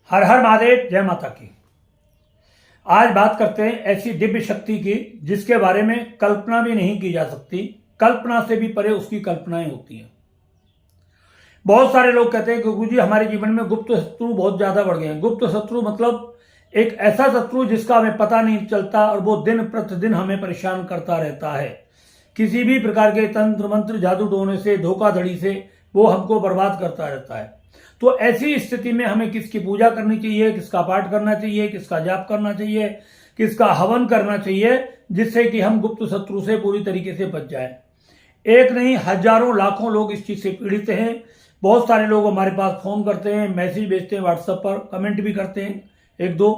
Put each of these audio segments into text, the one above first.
हर हर महादेव, जय माता की। आज बात करते हैं ऐसी दिव्य शक्ति की जिसके बारे में कल्पना भी नहीं की जा सकती। कल्पना से भी परे उसकी कल्पनाएं होती हैं। बहुत सारे लोग कहते हैं कि गुरुजी हमारे जीवन में गुप्त शत्रु बहुत ज्यादा बढ़ गए हैं। गुप्त शत्रु मतलब एक ऐसा शत्रु जिसका हमें पता नहीं चलता और वो दिन प्रतिदिन हमें परेशान करता रहता है। किसी भी प्रकार के तंत्र मंत्र जादू टोने से, धोखाधड़ी से वो हमको बर्बाद करता रहता है। तो ऐसी स्थिति में हमें किसकी पूजा करनी चाहिए, किसका पाठ करना चाहिए, किसका जाप करना चाहिए, किसका हवन करना चाहिए, जिससे कि हम गुप्त शत्रु से पूरी तरीके से बच जाए। एक नहीं, हजारों लाखों लोग इस चीज से पीड़ित हैं। बहुत सारे लोग हमारे पास फोन करते हैं, मैसेज भेजते हैं व्हाट्सएप पर, कमेंट भी करते हैं एक दो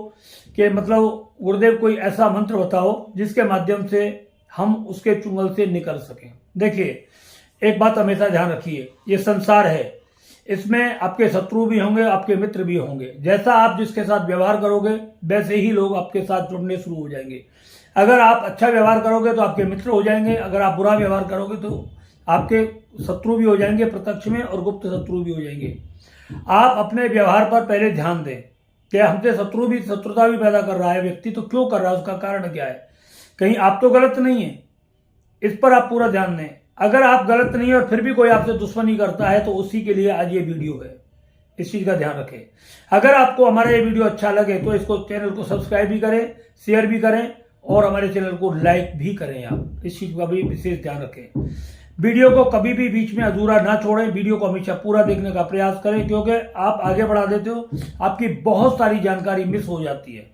कि मतलब गुरुदेव कोई ऐसा मंत्र बताओ जिसके माध्यम से हम उसके चुंगल से निकल सकें। देखिए, एक बात हमेशा ध्यान रखिए, ये संसार है, इसमें आपके शत्रु भी होंगे, आपके मित्र भी होंगे। जैसा आप जिसके साथ व्यवहार करोगे वैसे ही लोग आपके साथ जुड़ने शुरू हो जाएंगे। अगर आप अच्छा व्यवहार करोगे तो आपके मित्र हो जाएंगे, अगर आप बुरा व्यवहार करोगे तो आपके शत्रु भी हो जाएंगे प्रत्यक्ष में, और गुप्त शत्रु भी हो जाएंगे। आप अपने व्यवहार पर पहले ध्यान दें कि हमसे शत्रुता भी पैदा कर रहा है व्यक्ति, तो क्यों कर रहा है, उसका कारण क्या है, कहीं आप तो गलत नहीं है। इस पर आप पूरा ध्यान दें। अगर आप गलत नहीं है और फिर भी कोई आपसे दुश्मनी करता है तो उसी के लिए आज ये वीडियो है, इस चीज का ध्यान रखें। अगर आपको हमारा ये वीडियो अच्छा लगे तो इसको चैनल को सब्सक्राइब भी करें, शेयर भी करें और हमारे चैनल को लाइक भी करें। आप इस चीज का भी विशेष ध्यान रखें। वीडियो को कभी भी बीच में अधूरा ना छोड़ें, वीडियो को हमेशा पूरा देखने का प्रयास करें, क्योंकि आप आगे बढ़ा देते हो, आपकी बहुत सारी जानकारी मिस हो जाती है,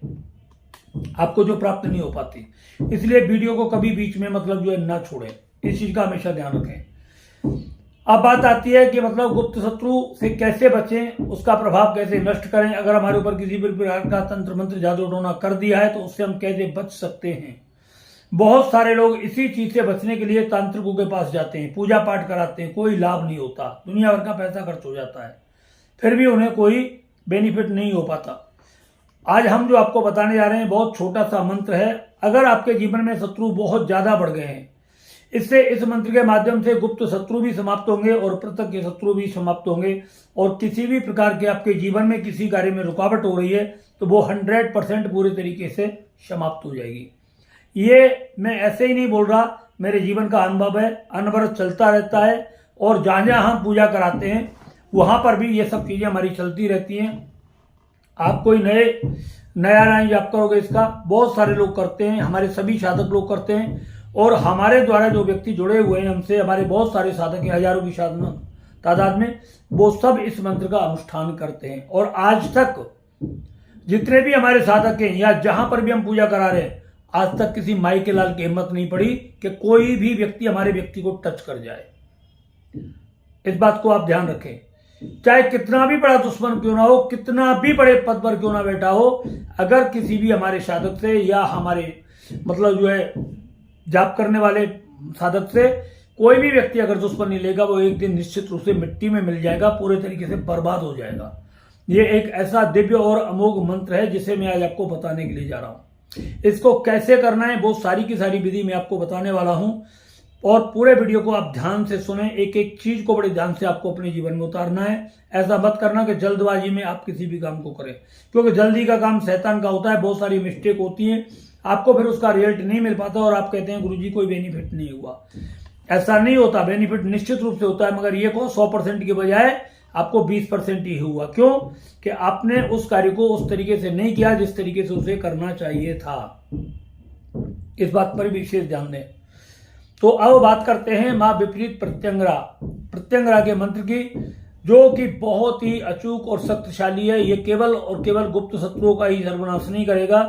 आपको जो प्राप्त नहीं हो पाती। इसलिए वीडियो को कभी बीच में मतलब जो है ना छोड़ें, इस चीज का हमेशा ध्यान रखें। अब बात आती है कि मतलब गुप्त शत्रु से कैसे बचें, उसका प्रभाव कैसे नष्ट करें। अगर हमारे ऊपर किसी भी प्रकार का तंत्र मंत्र जादू टोना कर दिया है तो उससे हम कैसे बच सकते हैं। बहुत सारे लोग इसी चीज से बचने के लिए तांत्रिकों के पास जाते हैं, पूजा पाठ कराते हैं, कोई लाभ नहीं होता, दुनिया भर का पैसा खर्च हो जाता है, फिर भी उन्हें कोई बेनिफिट नहीं हो पाता। आज हम जो आपको बताने जा रहे हैं बहुत छोटा सा मंत्र है। अगर आपके जीवन में शत्रु बहुत ज्यादा बढ़ गए हैं, इससे इस मंत्र के माध्यम से गुप्त शत्रु भी समाप्त होंगे और प्रत्यक्ष शत्रु भी समाप्त होंगे। और किसी भी प्रकार के आपके जीवन में किसी कार्य में रुकावट हो रही है तो वो 100% पूरे तरीके से समाप्त हो जाएगी। ये मैं ऐसे ही नहीं बोल रहा, मेरे जीवन का अनुभव है, अनवरत चलता रहता है। और जहां जहां हम पूजा कराते हैं वहां पर भी ये सब चीजें हमारी चलती रहती हैं। आप कोई नया नया जाप करोगे, इसका बहुत सारे लोग करते हैं, हमारे सभी साधक लोग करते हैं। और हमारे द्वारा जो व्यक्ति जुड़े हुए हैं हमसे, हमारे बहुत सारे साधक हैं, हजारों की तादाद में, वो सब इस मंत्र का अनुष्ठान करते हैं। और आज तक जितने भी हमारे साधक हैं या जहां पर भी हम पूजा करा रहे हैं, आज तक किसी माई के लाल की हिम्मत नहीं पड़ी कि कोई भी व्यक्ति हमारे व्यक्ति को टच कर जाए। इस बात को आप ध्यान रखें। चाहे कितना भी बड़ा दुश्मन क्यों ना हो, कितना भी बड़े पद पर क्यों ना बैठा हो, अगर किसी भी हमारे साधक से या हमारे मतलब जो है जाप करने वाले साधक से कोई भी व्यक्ति अगर दुश्मनी लेगा, वो एक दिन निश्चित रूप से मिट्टी में मिल जाएगा, पूरे तरीके से बर्बाद हो जाएगा। ये एक ऐसा दिव्य और अमोघ मंत्र है जिसे मैं आज आपको बताने के लिए जा रहा हूं। इसको कैसे करना है वो सारी की सारी विधि मैं आपको बताने वाला हूं। और पूरे वीडियो को आप ध्यान से सुने, एक एक चीज को बड़े ध्यान से आपको अपने जीवन में उतारना है। ऐसा मत करना कि जल्दबाजी में आप किसी भी काम को करें, क्योंकि जल्दी का काम शैतान का होता है। बहुत सारी मिस्टेक होती है, आपको फिर उसका रिजल्ट नहीं मिल पाता और आप कहते हैं गुरुजी कोई बेनिफिट नहीं हुआ। ऐसा नहीं होता, बेनिफिट निश्चित रूप से होता है, मगर ये को 100% की बजाय आपको 20% ही हुआ। क्यों कि आपने उस कार्य को उस तरीके से नहीं किया जिस तरीके से उसे करना चाहिए था। इस बात पर विशेष ध्यान दें। तो अब बात करते हैं मां विपरीत प्रत्यंगरा के मंत्र की, जो कि बहुत ही अचूक और शक्तिशाली है। ये केवल और केवल गुप्त शत्रुओं का ही सर्वनाश नहीं करेगा,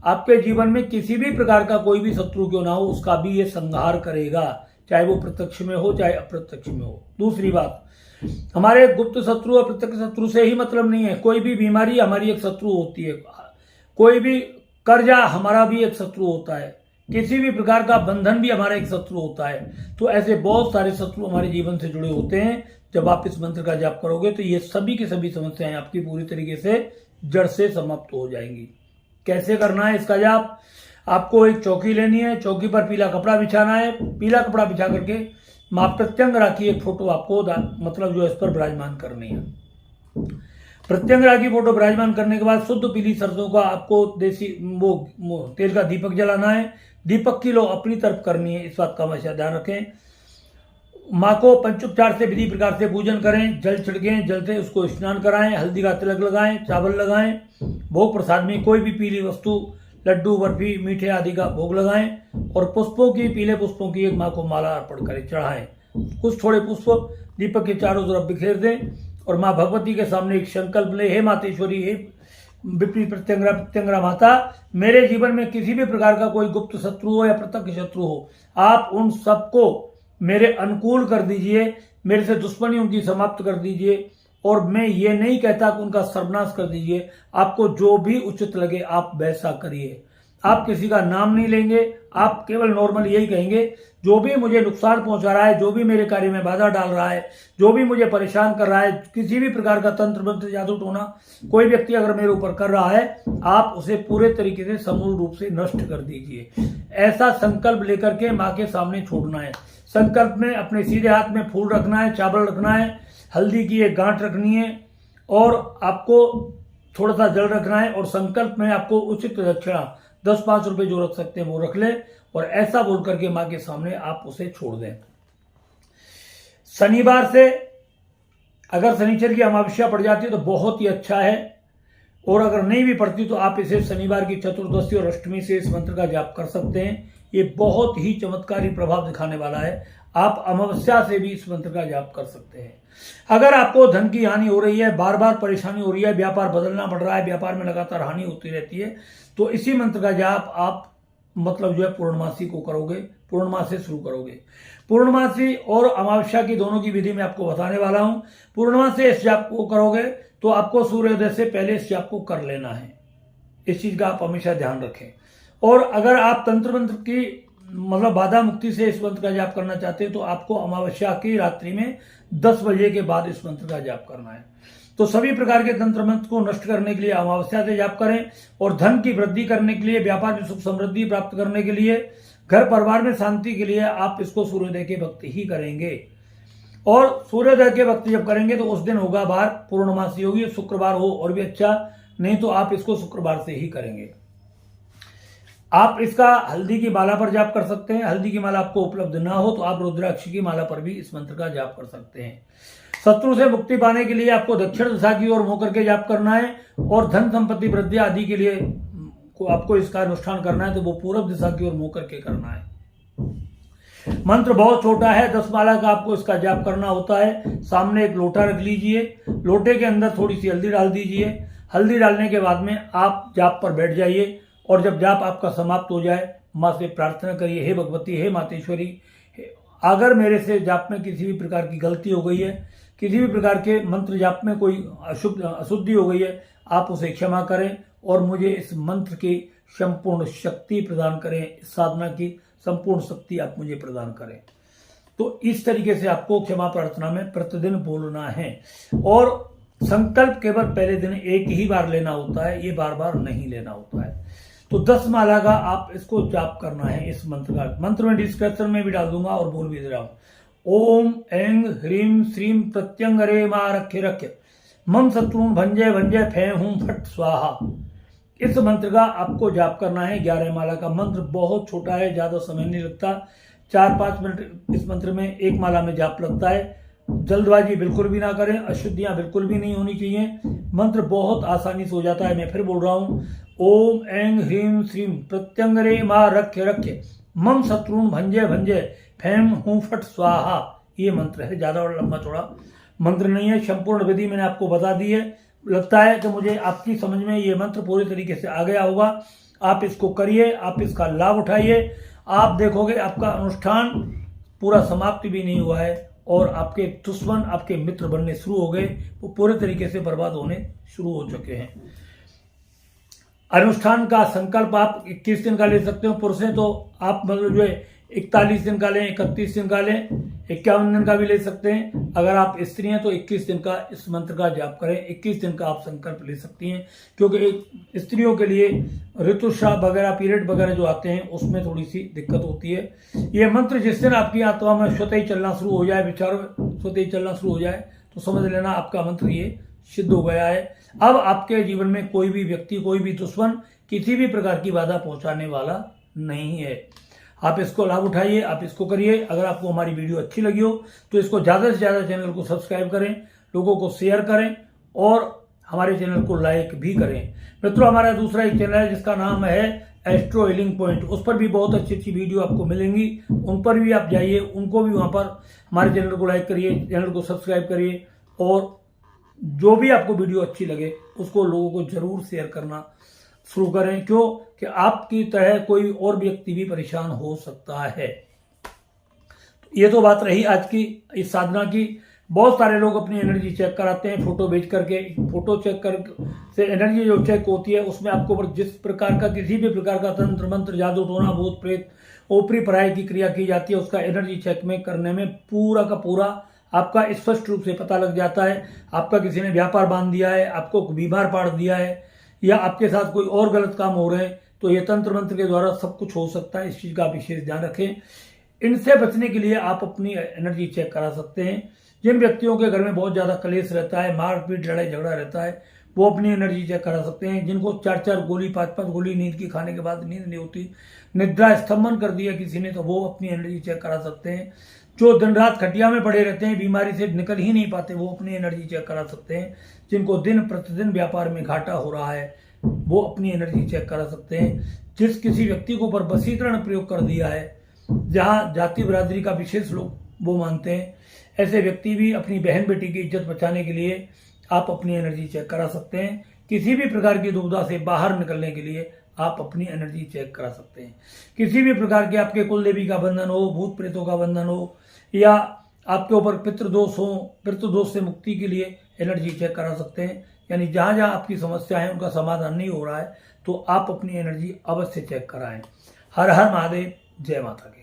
आपके जीवन में किसी भी प्रकार का कोई भी शत्रु क्यों ना हो उसका भी ये संहार करेगा, चाहे वो प्रत्यक्ष में हो चाहे अप्रत्यक्ष में हो। दूसरी बात, हमारे गुप्त शत्रु और प्रत्यक्ष शत्रु से ही मतलब नहीं है। कोई भी बीमारी हमारी एक शत्रु होती है, कोई भी कर्जा हमारा भी एक शत्रु होता है, किसी भी प्रकार का बंधन भी हमारा एक शत्रु होता है। तो ऐसे बहुत सारे शत्रु हमारे जीवन से जुड़े होते हैं। जब आप इस मंत्र का जाप करोगे तो ये सभी की सभी समस्याएं आपकी पूरी तरीके से जड़ से समाप्त हो जाएंगी। कैसे करना है इसका जाप? आपको एक चौकी लेनी है, चौकी पर पीला कपड़ा बिछाना है, पीला कपड़ा बिछा करके मां प्रत्यंगरा की एक फोटो आपको मतलब जो है इस पर विराजमान करनी है। प्रत्यंगरा की फोटो विराजमान करने के बाद शुद्ध पीली सरसों का आपको देसी वो तेल का दीपक जलाना है। दीपक की लो अपनी तरफ करनी है, इस बात का हमेशा ध्यान रखें। माँ को पंचोपचार से विधि प्रकार से पूजन करें, जल छिड़कें, जल से उसको स्नान कराएं, हल्दी का तिलक लगाएं, चावल लगाएं, भोग प्रसाद में कोई भी पीली वस्तु, लड्डू, बर्फी, मीठे आदि का भोग लगाएं और पुष्पों की, पीले पुष्पों की एक माँ को माला अर्पण करें, चढ़ाएं। कुछ थोड़े पुष्प दीपक के चारों तरफ बिखेर दें और माँ भगवती के सामने एक संकल्प ले, हे मातेश्वरी, हे विपरीत प्रत्यंगरा माता, मेरे जीवन में किसी भी प्रकार का कोई गुप्त शत्रु हो या प्रत्यक्ष शत्रु हो, आप उन सबको मेरे अनुकूल कर दीजिए, मेरे से दुश्मनी उनकी समाप्त कर दीजिए और मैं ये नहीं कहता कि उनका सर्वनाश कर दीजिए। आपको जो भी उचित लगे आप वैसा करिए। आप किसी का नाम नहीं लेंगे, आप केवल नॉर्मल यही कहेंगे, जो भी मुझे नुकसान पहुंचा रहा है, जो भी मेरे कार्य में बाधा डाल रहा है, जो भी मुझे परेशान कर रहा है, किसी भी प्रकार का तंत्र मंत्र जादू टोना कोई व्यक्ति अगर मेरे ऊपर कर रहा है, आप उसे पूरे तरीके से समूल रूप से नष्ट कर दीजिए। ऐसा संकल्प लेकर के माँ के सामने छोड़ना है। संकल्प में अपने सीधे हाथ में फूल रखना है, चावल रखना है, हल्दी की एक गांठ रखनी है और आपको थोड़ा सा जल रखना है और संकल्प में आपको उचित दक्षिणा 10-5 रुपए जो रख सकते हैं वो रख लें और ऐसा बोल करके माँ के सामने आप उसे छोड़ दें। शनिवार से अगर शनिचर की अमावस्या पड़ जाती है तो बहुत ही अच्छा है और अगर नहीं भी पड़ती तो आप इसे शनिवार की चतुर्दशी और अष्टमी से इस मंत्र का जाप कर सकते हैं। ये बहुत ही चमत्कारी प्रभाव दिखाने वाला है। आप अमावस्या से भी इस मंत्र का जाप कर सकते हैं। अगर आपको धन की हानि हो रही है, बार बार परेशानी हो रही है, व्यापार बदलना पड़ रहा है, व्यापार में लगातार हानि होती रहती है, तो इसी मंत्र का जाप आप मतलब जो है पूर्णमासी को करोगे, पूर्णमास से शुरू करोगे। पूर्णमासी और अमावस्या की दोनों की विधि मैं आपको बताने वाला हूं। पूर्णमास से इस जाप को करोगे तो आपको सूर्योदय से पहले इस जाप को कर लेना है। इस चीज का आप हमेशा ध्यान रखें। और अगर आप तंत्र मंत्र की मतलब बाधा मुक्ति से इस मंत्र का जाप करना चाहते हैं तो आपको अमावस्या की रात्रि में 10 बजे के बाद इस मंत्र का जाप करना है। तो सभी प्रकार के तंत्र मंत्र को नष्ट करने के लिए अमावस्या से जाप करें और धन की वृद्धि करने के लिए, व्यापार में सुख समृद्धि प्राप्त करने के लिए, घर परिवार में शांति के लिए आप इसको सूर्योदय के वक्त ही करेंगे। और सूर्योदय के वक्त जब करेंगे तो उस दिन होगा बार पूर्णमासी होगी, शुक्रवार हो और भी अच्छा, नहीं तो आप इसको शुक्रवार से ही करेंगे। आप इसका हल्दी की माला पर जाप कर सकते हैं। हल्दी की माला आपको उपलब्ध ना हो तो आप रुद्राक्ष की माला पर भी इस मंत्र का जाप कर सकते हैं। शत्रु से मुक्ति पाने के लिए आपको दक्षिण दिशा की ओर मुंह करके जाप करना है और धन संपत्ति वृद्धि आदि के लिए आपको इसका अनुष्ठान करना है तो वो पूर्व दिशा की ओर मुंह करके करना है। मंत्र बहुत छोटा है, 10 माला का आपको इसका जाप करना होता है। सामने एक लोटा रख लीजिए, लोटे के अंदर थोड़ी सी हल्दी डाल दीजिए। हल्दी डालने के बाद में आप जाप पर बैठ जाइए और जब जाप आपका समाप्त हो जाए माँ से प्रार्थना करिए, हे भगवती, हे मातेश्वरी, अगर मेरे से जाप में किसी भी प्रकार की गलती हो गई है, किसी भी प्रकार के मंत्र जाप में कोई अशुद्धि हो गई है, आप उसे क्षमा करें और मुझे इस मंत्र की संपूर्ण शक्ति प्रदान करें, इस साधना की संपूर्ण शक्ति आप मुझे प्रदान करें। तो इस तरीके से आपको क्षमा प्रार्थना में प्रतिदिन बोलना है और संकल्प केवल पहले दिन एक ही बार लेना होता है, ये बार बार नहीं लेना होता है। तो 10 माला का आप इसको जाप करना है। इस मंत्र का मंत्र में डिस्क्रिप्शन में भी डाल दूंगा और बोल भी दे रहा हूं। ओम ऐं ह्रीं श्रीं प्रत्यंगरे मा रखे रखे मम शत्रुन भंजय भंजय फे हूं फट स्वाहा। इस मंत्र का आपको जाप करना है। 11 माला का मंत्र बहुत छोटा है, ज्यादा समय नहीं लगता, 4-5 मिनट इस मंत्र में एक माला में जाप लगता है। जल्दबाजी बिल्कुल भी ना करें, अशुद्धियां बिल्कुल भी नहीं होनी चाहिए। मंत्र बहुत आसानी से हो जाता है। मैं फिर बोल रहा हूं, ओम ऐं ह्रीं श्रीं प्रत्यंगरे मा रखे रखे मम शत्रुन भंजय भंजय फैम हूं फट स्वाहा। ये मंत्र है, ज्यादा और लंबा चौड़ा मंत्र नहीं है। संपूर्ण विधि मैंने आपको बता दी है। लगता है कि मुझे आपकी समझ में ये मंत्र पूरी तरीके से आ गया होगा। आप इसको करिए, आप इसका लाभ उठाइए। आप देखोगे आपका अनुष्ठान पूरा समाप्ति भी नहीं हुआ है और आपके दुश्मन आपके मित्र बनने शुरू हो गए, वो पूरे तरीके से बर्बाद होने शुरू हो चुके हैं। अनुष्ठान का संकल्प आप 21 दिन का ले सकते हो। पुरुष हैं तो आप मतलब जो है 41 दिन का लें, 31 दिन का लें, 51 दिन का भी ले सकते हैं। अगर आप स्त्री हैं तो 21 दिन का इस मंत्र का जाप करें। 21 दिन का आप संकल्प ले सकती हैं, क्योंकि स्त्रियों के लिए ऋतुस्राव वगैरह, पीरियड वगैरह जो आते हैं उसमें थोड़ी सी दिक्कत होती है। ये मंत्र जिस दिन आपकी आत्मा में स्वतः ही चलना शुरू हो जाए, विचारों स्वतः ही चलना शुरू हो जाए, तो समझ लेना आपका मंत्र ये सिद्ध हो गया है। अब आपके जीवन में कोई भी व्यक्ति, कोई भी दुश्मन किसी भी प्रकार की बाधा पहुंचाने वाला नहीं है। आप इसको लाभ उठाइए, आप इसको करिए। अगर आपको हमारी वीडियो अच्छी लगी हो तो इसको ज़्यादा से ज़्यादा चैनल को सब्सक्राइब करें, लोगों को शेयर करें और हमारे चैनल को लाइक भी करें। मित्रों, हमारा दूसरा एक चैनल है जिसका नाम है एस्ट्रो हीलिंग पॉइंट। उस पर भी बहुत अच्छी अच्छी वीडियो आपको मिलेंगी, उन पर भी आप जाइए, उनको भी वहाँ पर हमारे चैनल को लाइक करिए, चैनल को सब्सक्राइब करिए और जो भी आपको वीडियो अच्छी लगे उसको लोगों को जरूर शेयर करना शुरू करें। क्यों कि आपकी तरह कोई और व्यक्ति भी परेशान हो सकता है। ये तो बात रही आज की इस साधना की। बहुत सारे लोग अपनी एनर्जी चेक कराते हैं फोटो भेज करके। फोटो चेक कर से एनर्जी जो चेक होती है उसमें आपको जिस प्रकार का किसी भी प्रकार का तंत्र मंत्र, जादू टोना, भूत प्रेत, ओपरी पराई की क्रिया की जाती है, उसका एनर्जी चेक में करने में पूरा का पूरा आपका स्पष्ट रूप से पता लग जाता है। आपका किसी ने व्यापार बांध दिया है, आपको बीमार पाड़ दिया है या आपके साथ कोई और गलत काम हो रहे हैं, तो ये तंत्र मंत्र के द्वारा सब कुछ हो सकता है। इस चीज़ का विशेष ध्यान रखें। इनसे बचने के लिए आप अपनी एनर्जी चेक करा सकते हैं। जिन व्यक्तियों के घर में बहुत ज़्यादा कलेश रहता है, मारपीट, लड़ाई झगड़ा रहता है, वो अपनी एनर्जी चेक करा सकते हैं। जिनको 4-4 गोली, 5-5 गोली नींद की खाने के बाद नींद नहीं होती, निद्रा स्तंभन कर दिया किसी ने, तो वो अपनी एनर्जी चेक करा सकते हैं। जो दिन रात खटिया में पड़े रहते हैं, बीमारी से निकल ही नहीं पाते, वो अपनी एनर्जी चेक करा सकते हैं। जिनको दिन प्रतिदिन व्यापार में घाटा हो रहा है, वो अपनी एनर्जी चेक करा सकते हैं। जिस किसी व्यक्ति को ऊपर वशीकरण प्रयोग कर दिया है, जहाँ जाति बिरादरी का विशेष लोग वो मानते हैं, ऐसे व्यक्ति भी अपनी बहन बेटी की इज्जत बचाने के लिए आप अपनी एनर्जी चेक करा सकते हैं। किसी भी प्रकार की दुविधा से बाहर निकलने के लिए आप अपनी एनर्जी चेक करा सकते हैं। किसी भी प्रकार के आपके कुल देवी का बंधन हो, भूत प्रेतों का बंधन हो या आपके ऊपर पितृदोष हो, पितृदोष से मुक्ति के लिए एनर्जी चेक करा सकते हैं। यानी जहाँ जहाँ आपकी समस्या है उनका समाधान नहीं हो रहा है तो आप अपनी एनर्जी अवश्य चेक कराएं। हर हर महादेव, जय माता की।